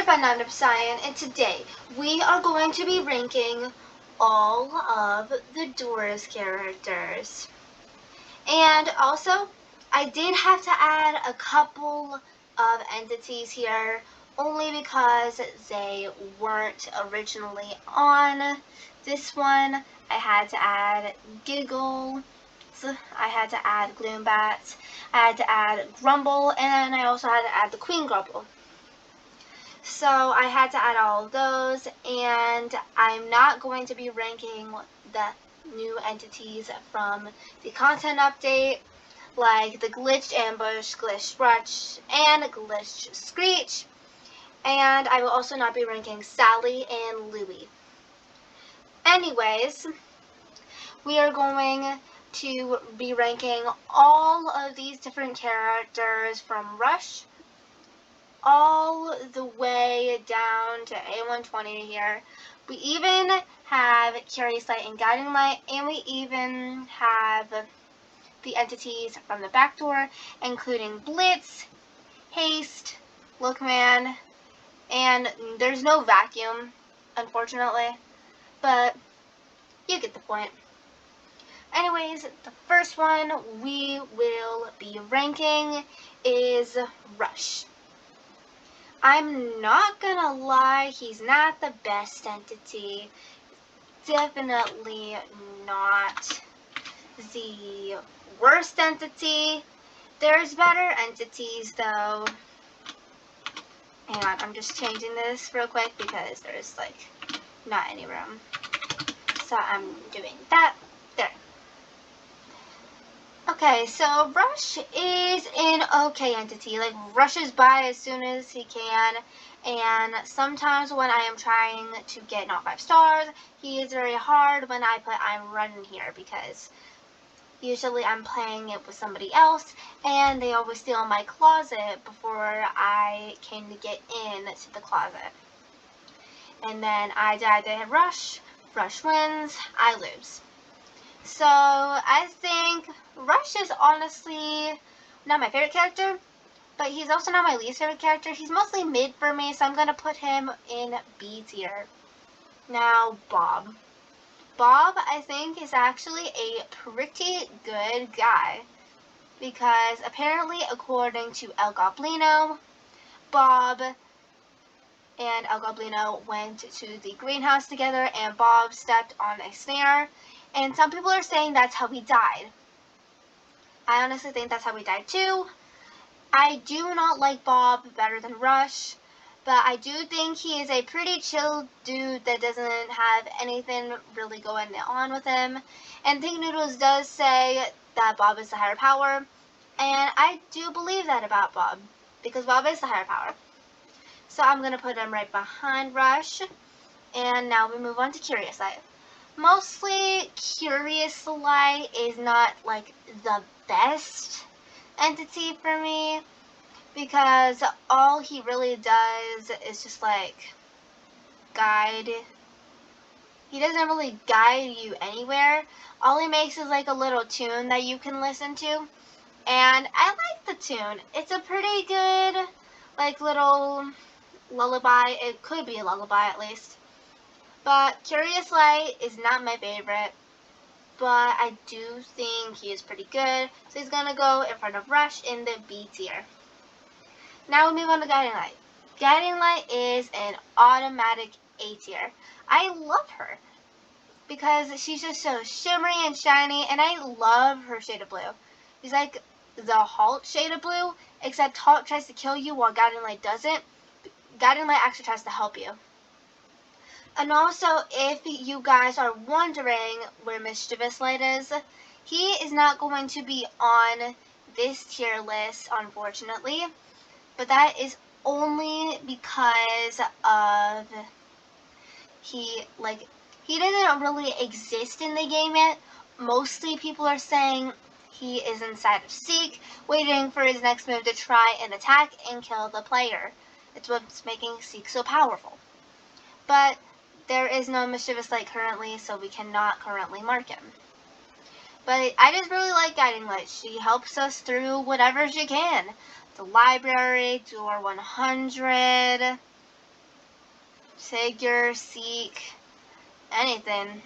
Banana Cyan, and today we are going to be ranking all of the Dora's characters. And also, I did have to add a couple of entities here, only because they weren't originally on this one. I had to add Giggle, I had to add Gloombat, I had to add Grumble, and I also had to add the Queen Grumble. So I had to add all of those, and I'm not going to be ranking the new entities from the content update, like the Glitched Ambush, Glitched Rush, and Glitched Screech. And I will also not be ranking Sally and Louie. Anyways, we are going to be ranking all of these different characters from Rush all the way down to A120 here. We even have Curious Light and Guiding Light, and we even have the entities from the back door, including Blitz, Haste, Lookman, and there's no Vacuum, unfortunately, but you get the point. Anyways, the first one we will be ranking is Rush. I'm not gonna lie, he's not the best entity. Definitely not the worst entity. There's better entities though. Hang on, I'm just changing this real quick because there's like not any room. So I'm doing that. There. Okay, so Rush is an okay entity. Like, rushes by as soon as he can, and sometimes when I am trying to get not 5 stars, he is very hard when I put I'm running here, because usually I'm playing it with somebody else, and they always steal my closet before I came to get in to the closet. And then I die to Rush, Rush wins, I lose. So I think Rush is honestly not my favorite character, but he's also not my least favorite character. He's mostly mid for me, so I'm going to put him in B tier. Now, Bob. Bob, I think, is actually a pretty good guy, because apparently, according to El Goblino, Bob and El Goblino went to the greenhouse together, and Bob stepped on a snare, and some people are saying that's how he died. I honestly think that's how he died too. I do not like Bob better than Rush, but I do think he is a pretty chill dude that doesn't have anything really going on with him. And Think Noodles does say that Bob is the higher power, and I do believe that about Bob, because Bob is the higher power. So I'm going to put him right behind Rush, and now we move on to Curious Light. Mostly, Curious Light is not like the best entity for me, because all he really does is just like guide. He doesn't really guide you anywhere. All he makes is like a little tune that you can listen to, and I like the tune. It's a pretty good like little lullaby. It could be a lullaby at least. But Curious Light is not my favorite, but I do think he is pretty good, so he's going to go in front of Rush in the B tier. Now we move on to Guiding Light. Guiding Light is an automatic A tier. I love her, because she's just so shimmery and shiny, and I love her shade of blue. She's like the Halt shade of blue, except Halt tries to kill you while Guiding Light doesn't. Guiding Light actually tries to help you. And also, if you guys are wondering where Mischievous Light is, he is not going to be on this tier list, unfortunately. But that is only because of he doesn't really exist in the game yet. Mostly people are saying he is inside of Seek, waiting for his next move to try and attack and kill the player. It's what's making Seek so powerful. But there is no Mischievous Light currently, so we cannot currently mark him. But I just really like Guiding Light. She helps us through whatever she can. The library, door 100, figure, seek, anything.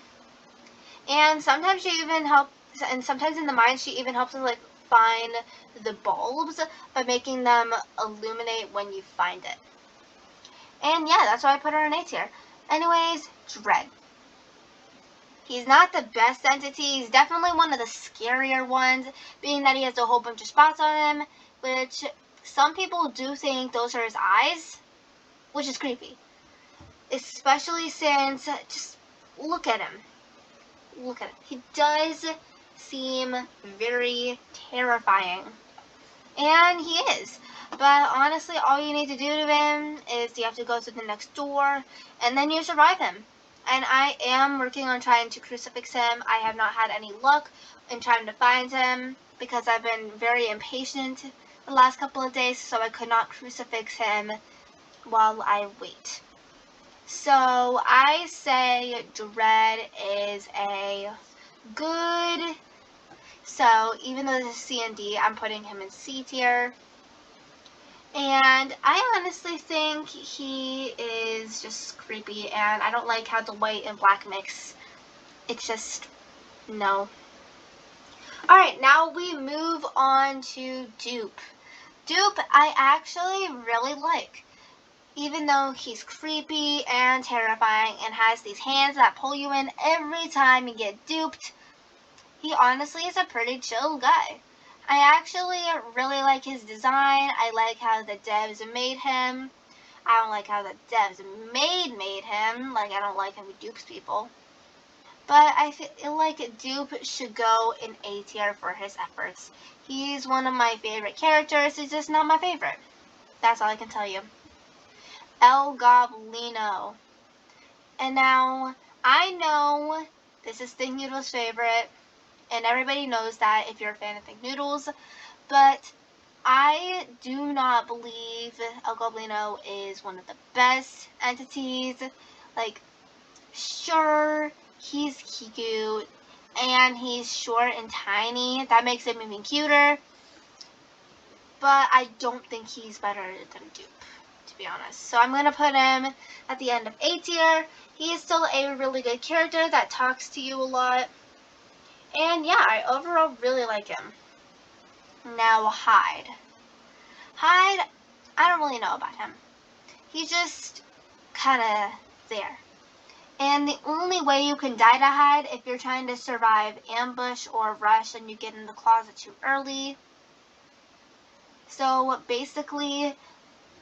And sometimes she even helps, and sometimes in the mines she even helps us like find the bulbs by making them illuminate when you find it. And yeah, that's why I put her in A tier. Anyways, Dread. He's not the best entity. He's definitely one of the scarier ones, being that he has a whole bunch of spots on him, which some people do think those are his eyes, which is creepy. Especially since, just look at him. Look at him. He does seem very terrifying. And he is. But honestly, all you need to do to him is you have to go to the next door, and then you survive him. And I am working on trying to crucifix him. I have not had any luck in trying to find him because I've been very impatient the last couple of days, so I could not crucifix him while I wait. So I say Dread is a good. So even though this is C and D, I'm putting him in C tier. And I honestly think he is just creepy, and I don't like how the white and black mix. It's just, no. Alright, now we move on to Dupe. Dupe, I actually really like. Even though he's creepy and terrifying and has these hands that pull you in every time you get duped, he honestly is a pretty chill guy. I actually really like his design. I like how the devs made him. I don't like how the devs made him. Like, I don't like how he dupes people. But I feel like Dupe should go in A tier for his efforts. He's one of my favorite characters. He's just not my favorite. That's all I can tell you. El Goblino. And now, I know this is Think Noodle's favorite. And everybody knows that if you're a fan of Think Noodles. But I do not believe El Goblino is one of the best entities. Like, sure, he's cute, and he's short and tiny. That makes him even cuter. But I don't think he's better than Dupe, to be honest. So I'm going to put him at the end of A tier. He is still a really good character that talks to you a lot. And yeah, I overall really like him. Now, Hyde. Hyde, I don't really know about him. He's just kind of there. And the only way you can die to Hyde if you're trying to survive ambush or rush and you get in the closet too early. So basically,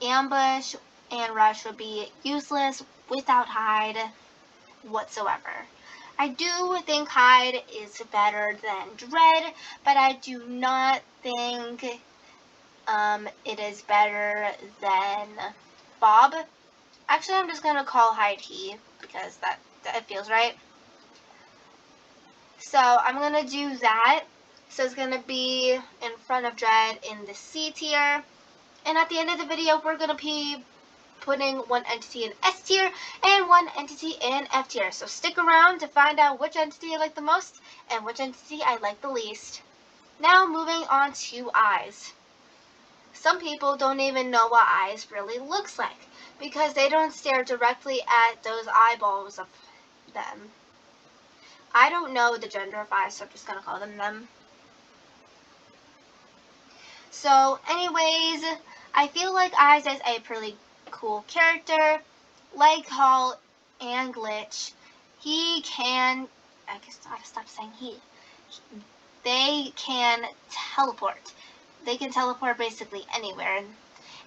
ambush and rush would be useless without Hyde whatsoever. I do think Hyde is better than Dread, but I do not think it is better than Bob. Actually, I'm just going to call Hyde he, because that feels right. So I'm going to do that. So it's going to be in front of Dread in the C tier. And at the end of the video, we're going to be putting one entity in S tier and one entity in F tier. So stick around to find out which entity I like the most and which entity I like the least. Now moving on to eyes. Some people don't even know what eyes really looks like because they don't stare directly at those eyeballs of them. I don't know the gender of eyes, so I'm just going to call them them. So anyways, I feel like Eyes is a pretty cool character. Like Hall and Glitch, he can, I guess I gotta stop saying he. They can teleport. They can teleport basically anywhere.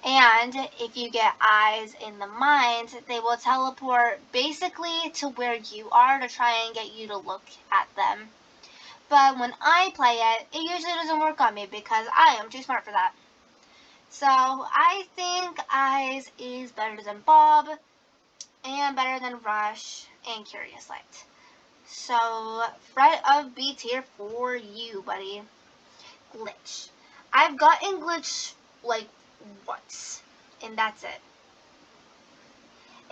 And if you get eyes in the mines, they will teleport basically to where you are to try and get you to look at them. But when I play it, it usually doesn't work on me because I am too smart for that. So I think Eyes is better than Bob and better than Rush and Curious Light. So Fret of B tier for you, buddy. Glitch. I've gotten Glitch like once, and that's it.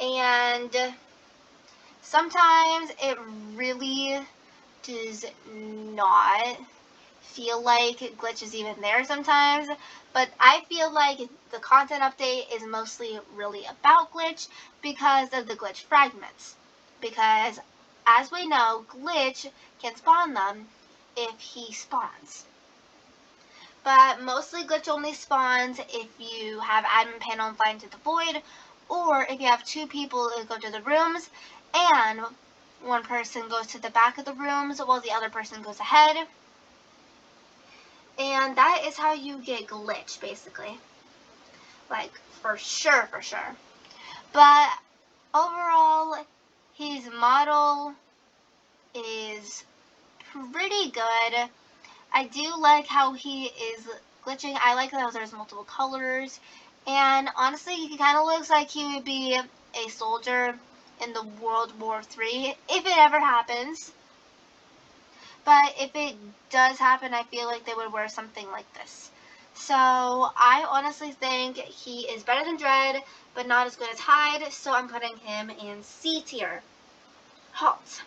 And sometimes it really does not feel like Glitch is even there sometimes, but I feel like the content update is mostly really about Glitch because of the Glitch fragments. Because, as we know, Glitch can spawn them if he spawns. But mostly Glitch only spawns if you have admin panel and fly into the void, or if you have two people that go to the rooms, and one person goes to the back of the rooms while the other person goes ahead. And that is how you get Glitch, basically. Like, for sure, for sure. But overall, his model is pretty good. I do like how he is glitching. I like how there's multiple colors. And honestly, he kind of looks like he would be a soldier in the World War III, if it ever happens. But if it does happen, I feel like they would wear something like this. So I honestly think he is better than Dread, but not as good as Hyde, so I'm putting him in C tier. Halt.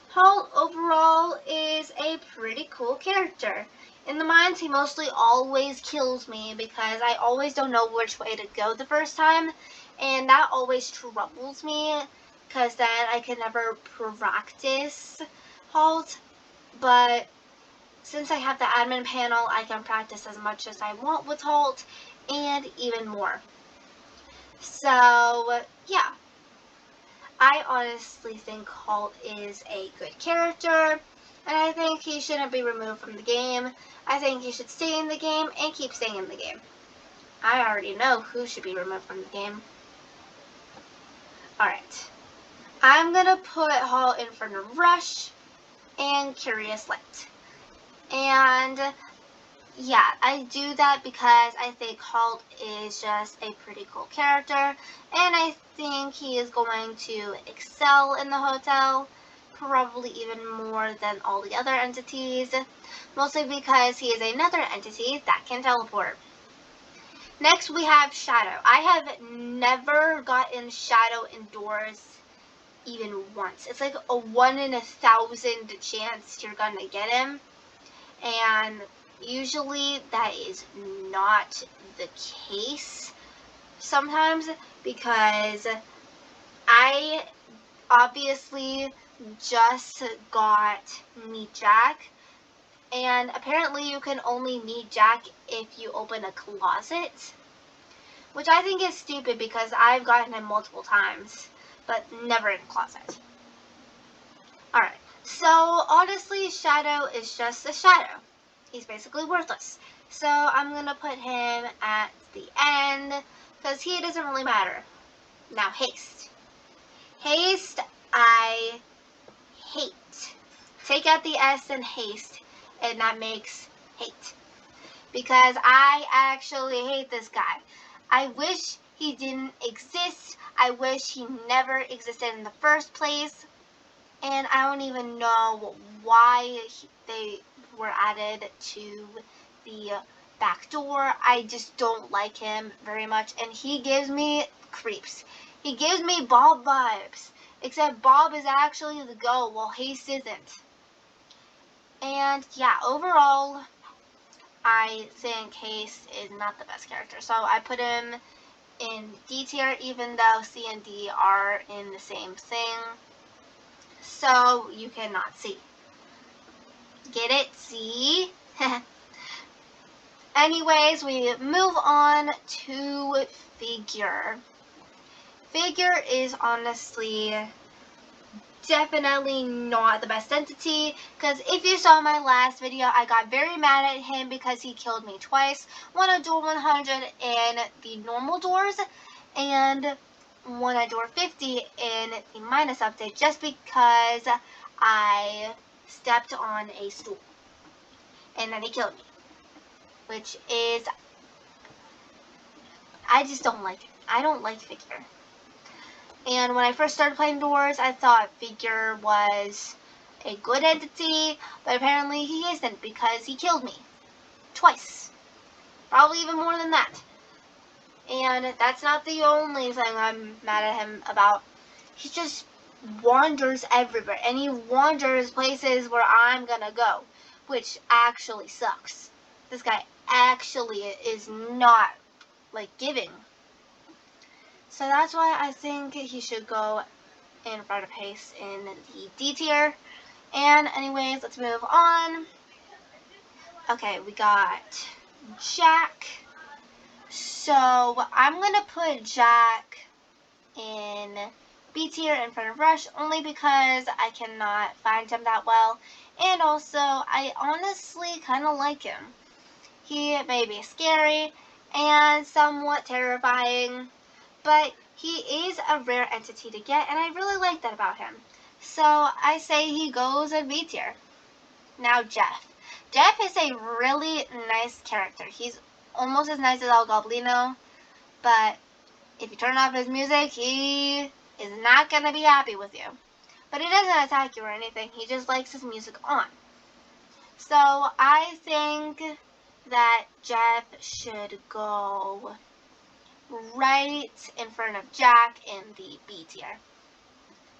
Halt overall is a pretty cool character. In the mines, he mostly always kills me because I always don't know which way to go the first time, and that always troubles me because then I can never practice Halt. But since I have the admin panel, I can practice as much as I want with Halt and even more. So, yeah. I honestly think Halt is a good character, and I think he shouldn't be removed from the game. I think he should stay in the game and keep staying in the game. I already know who should be removed from the game. Alright. I'm gonna put Halt in front of Rush and Curious Light. And yeah, I do that because I think Halt is just a pretty cool character, and I think he is going to excel in the hotel, probably even more than all the other entities, mostly because he is another entity that can teleport. Next we have Shadow. I have never gotten Shadow indoors even once. It's like a 1 in 1,000 chance you're gonna get him, and usually that is not the case sometimes because I obviously just got Meet Jack, and apparently you can only meet Jack if you open a closet, which I think is stupid because I've gotten him multiple times, but never in a closet. Alright, so honestly, Shadow is just a shadow. He's basically worthless. So I'm going to put him at the end because he doesn't really matter. Now, Haste. Haste, I hate. Take out the S in Haste, and that makes hate. Because I actually hate this guy. I wish he didn't exist. I wish he never existed in the first place. And I don't even know why they were added to the back door. I just don't like him very much, and he gives me creeps. He gives me Bob vibes, except Bob is actually the GOAT while Haste isn't. And yeah, overall, I think Haste is not the best character, so I put him in D tier, even though C and D are in the same thing. So you cannot see. Get it? See? Anyways, we move on to Figure. Figure is honestly definitely not the best entity, because if you saw my last video, I got very mad at him because he killed me twice. One at door 100 in the normal doors, and one at door 50 in the minus update, just because I stepped on a stool. And then he killed me. Which is, I just don't like it. I don't like Figure. And when I first started playing Doors, I thought Figure was a good entity, but apparently he isn't because he killed me. Twice. Probably even more than that. And that's not the only thing I'm mad at him about. He just wanders everywhere, and he wanders places where I'm gonna go. which actually sucks. This guy actually is not, like, giving. So that's why I think he should go in front of Haste in the D tier. And anyways, let's move on. Okay, we got Jack. So I'm going to put Jack in B tier in front of Rush only because I cannot find him that well. And also, I honestly kind of like him. He may be scary and somewhat terrifying, but he is a rare entity to get, and I really like that about him. So I say he goes in B tier. Now Jeff. Jeff is a really nice character. He's almost as nice as El Goblino, but if you turn off his music, he is not going to be happy with you. But he doesn't attack you or anything. He just likes his music on. So I think that Jeff should go right in front of Jack in the B tier.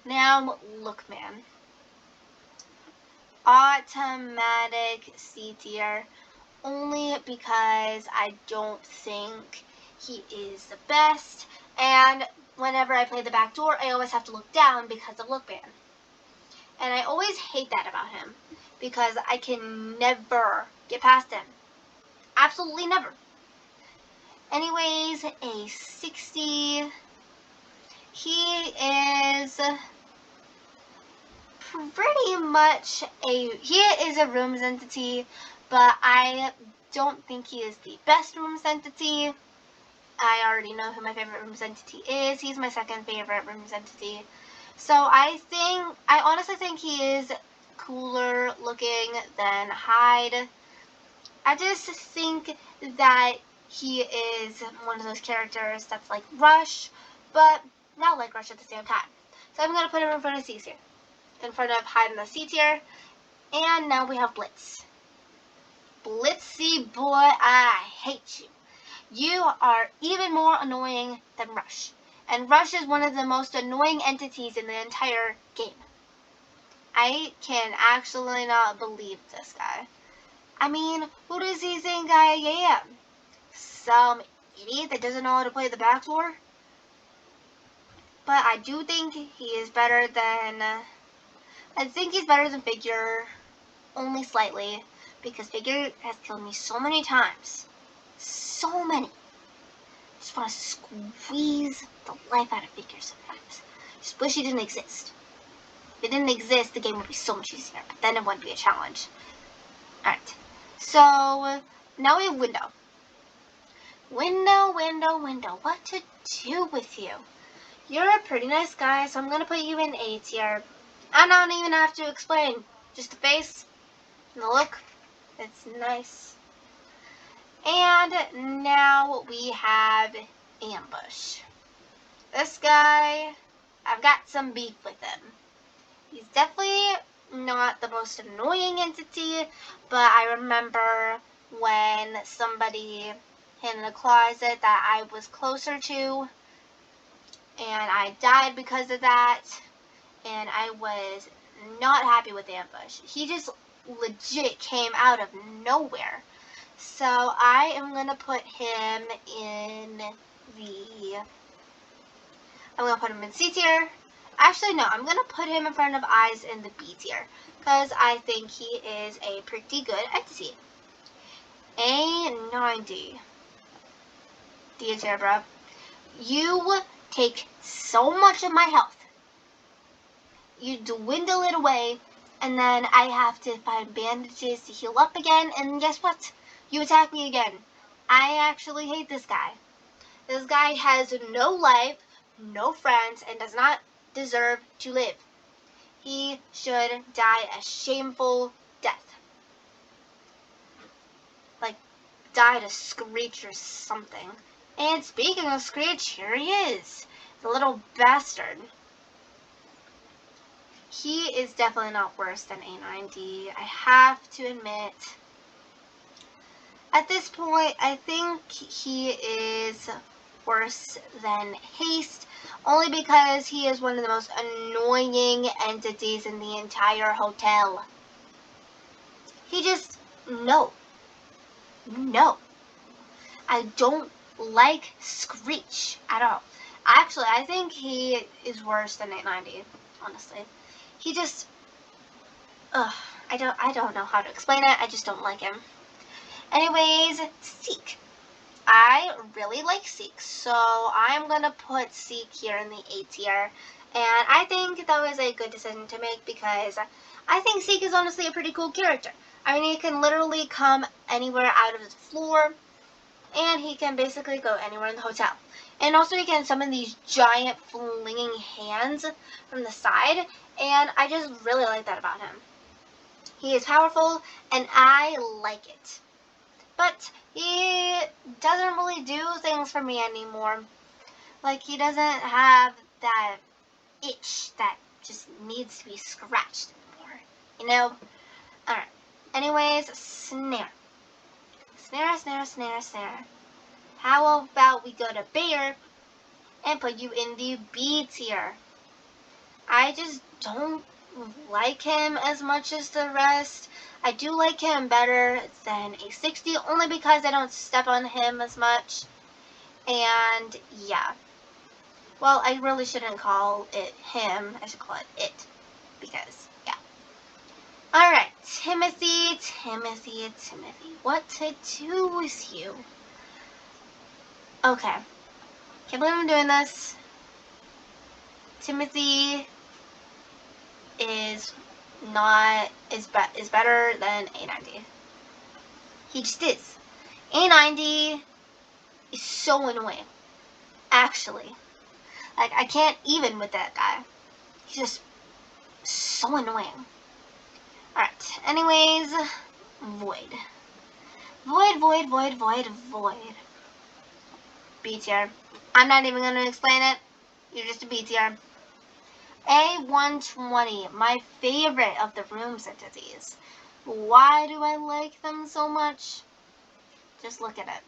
Now, Lookman. Automatic C tier, only because I don't think he is the best, and whenever I play the back door, I always have to look down because of Lookman. And I always hate that about him, because I can never get past him. Absolutely never. Anyways, a 60. He is pretty much he is a rooms entity, but I don't think he is the best rooms entity. I already know who my favorite rooms entity is. He's my second favorite rooms entity. So I honestly think he is cooler looking than Hyde. I just think that he is one of those characters that's like Rush, but not like Rush at the same time. So I'm going to put him in front of C tier. In front of Hyde in the C tier. And now we have Blitz. Blitzy boy, I hate you. You are even more annoying than Rush. And Rush is one of the most annoying entities in the entire game. I can actually not believe this guy. I mean, who does he think I am? Some idiot that doesn't know how to play the backdoor? But I do think he is better than... I think he's better than Figure, only slightly, because Figure has killed me so many times. So many. I just want to squeeze the life out of Figure sometimes. Just wish he didn't exist. If it didn't exist, the game would be so much easier, but then it wouldn't be a challenge. Alright, so now we have Window. Window, what to do with you? You're a pretty nice guy, so I'm going to put you in A tier. I don't even have to explain. Just the face and the look. It's nice. And now we have Ambush. This guy, I've got some beef with him. He's definitely not the most annoying entity, but I remember when somebody hid in a closet that I was closer to, and I died because of that. And I was not happy with Ambush. He just legit came out of nowhere. So I am going to put him in I'm going to put him in C tier. Actually, no, I'm going to put him in front of Eyes in the B tier, because I think he is a pretty good entity. A90. D tier, bro. You take so much of my health. You dwindle it away, and then I have to find bandages to heal up again, and guess what? You attack me again. I actually hate this guy. This guy has no life, no friends, and does not deserve to live. He should die a shameful death. Like, die to Screech or something. And speaking of Screech, here he is. The little bastard. He is definitely not worse than A90. I have to admit. At this point, I think he is worse than Haste, only because he is one of the most annoying entities in the entire hotel. He just, no. No. I don't like Screech at all. Actually, I think he is worse than 890, honestly. He just, I don't know how to explain it. I just don't like him. Anyways, Seek. I really like Seek, so I'm gonna put Seek here in the A tier. And I think that was a good decision to make because I think Seek is honestly a pretty cool character. I mean, he can literally come anywhere out of the floor, and he can basically go anywhere in the hotel. And also he can summon these giant flinging hands from the side, and I just really like that about him. He is powerful, and I like it. But he doesn't really do things for me anymore. Like, he doesn't have that itch that just needs to be scratched anymore. You know? Alright. Anyways, Snare. Snare. How about we go to Bear and put you in the B tier? I just don't like him as much as the rest. I do like him better than a 60, only because I don't step on him as much. And yeah. Well, I really shouldn't call it him. I should call it. Because, yeah. Alright, Timothy. What to do with you? Okay. Can't believe I'm doing this. Timothy is better than A90. He just is. A90 is so annoying. Actually. Like, I can't even with that guy. He's just so annoying. Alright. Anyways, Void. Void. B tier. I'm not even going to explain it. You're just a B tier. A120, my favorite of the Rooms entities. Why do I like them so much? Just look at it.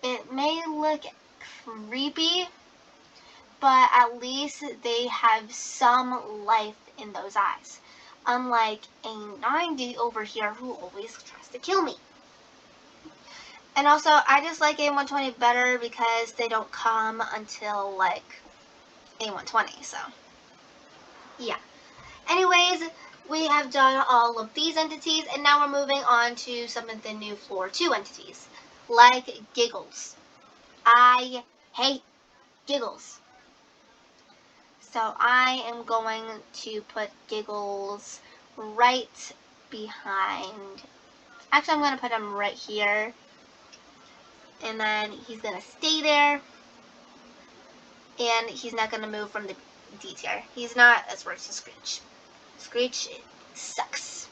It may look creepy, but at least they have some life in those eyes. Unlike A90 over here, who always tries to kill me. And also, I just like A120 better because they don't come until, like, A120, so yeah. Anyways, we have done all of these entities, and now we're moving on to some of the new Floor 2 entities, like Giggles. I hate Giggles. So I am going to put Giggles right behind. Actually, I'm going to put him right here. And then he's going to stay there. And he's not going to move from the D tier. He's not as worse as Screech. Screech sucks.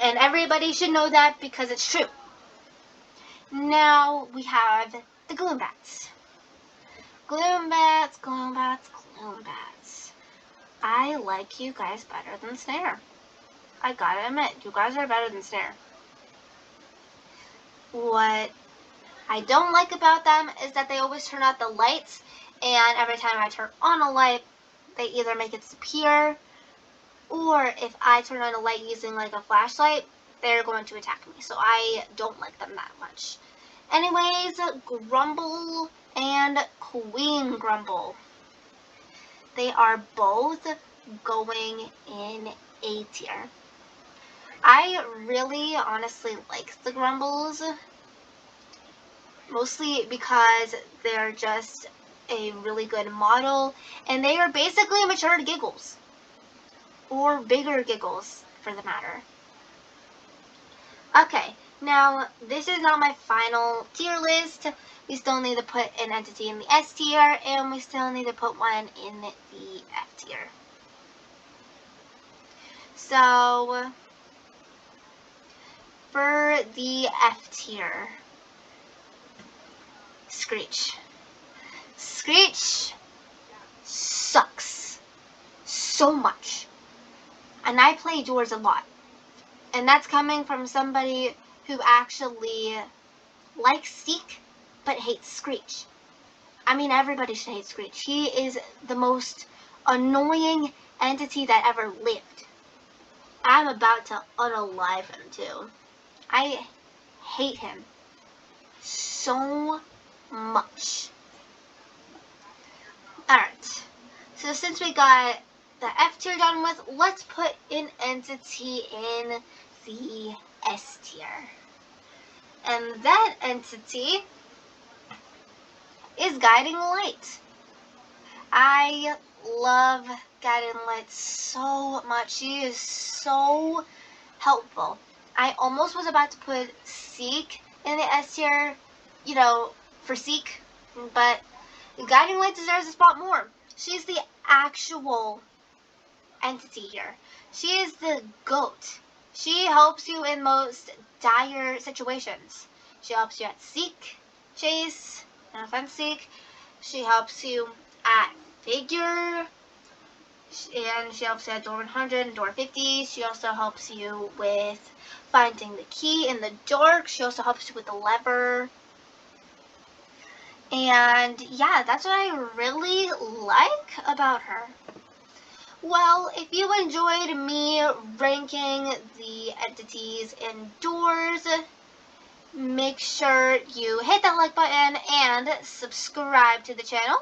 And everybody should know that because it's true. Now we have the Gloombats. Gloombats. I like you guys better than Snare. I gotta admit, you guys are better than Snare. What I don't like about them is that they always turn out the lights, and every time I turn on a light, they either make it disappear, or if I turn on a light using like a flashlight, they're going to attack me. So I don't like them that much. Anyways, Grumble and Queen Grumble. They are both going in A tier. I really honestly like the Grumbles. Mostly because they're just a really good model. And they are basically mature Giggles. Or bigger Giggles, for the matter. Okay, now this is not my final tier list. We still need to put an entity in the S tier, and we still need to put one in the F tier. So, for the F tier, Screech. Screech sucks so much. And I play Doors a lot. And that's coming from somebody who actually likes Seek, but hates Screech. I mean, everybody should hate Screech. He is the most annoying entity that ever lived. I'm about to unalive him too. I hate him so much. Alright, so since we got the F tier done with, let's put an entity in the S tier. And that entity is Guiding Light. I love Guiding Light so much. She is so helpful. I almost was about to put Seek in the S tier, for Seek, but Guiding Light deserves a spot more. She's the actual entity here. She is the GOAT. She helps you in most dire situations. She helps you at Seek, Chase, and Offense Seek. She helps you at Figure, and she helps you at door 100 and door 50. She also helps you with finding the key in the dark. She also helps you with the lever. And yeah, that's what I really like about her. Well, if you enjoyed me ranking the entities indoors, make sure you hit that like button and subscribe to the channel.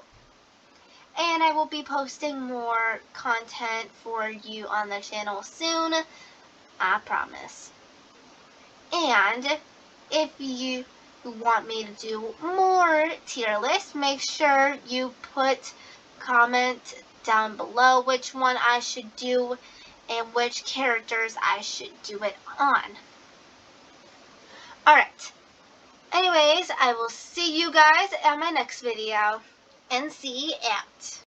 And I will be posting more content for you on the channel soon, I promise. And if you want me to do more tier lists, make sure you comment down below which one I should do and which characters I should do it on. Alright. Anyways, I will see you guys at my next video. NC out.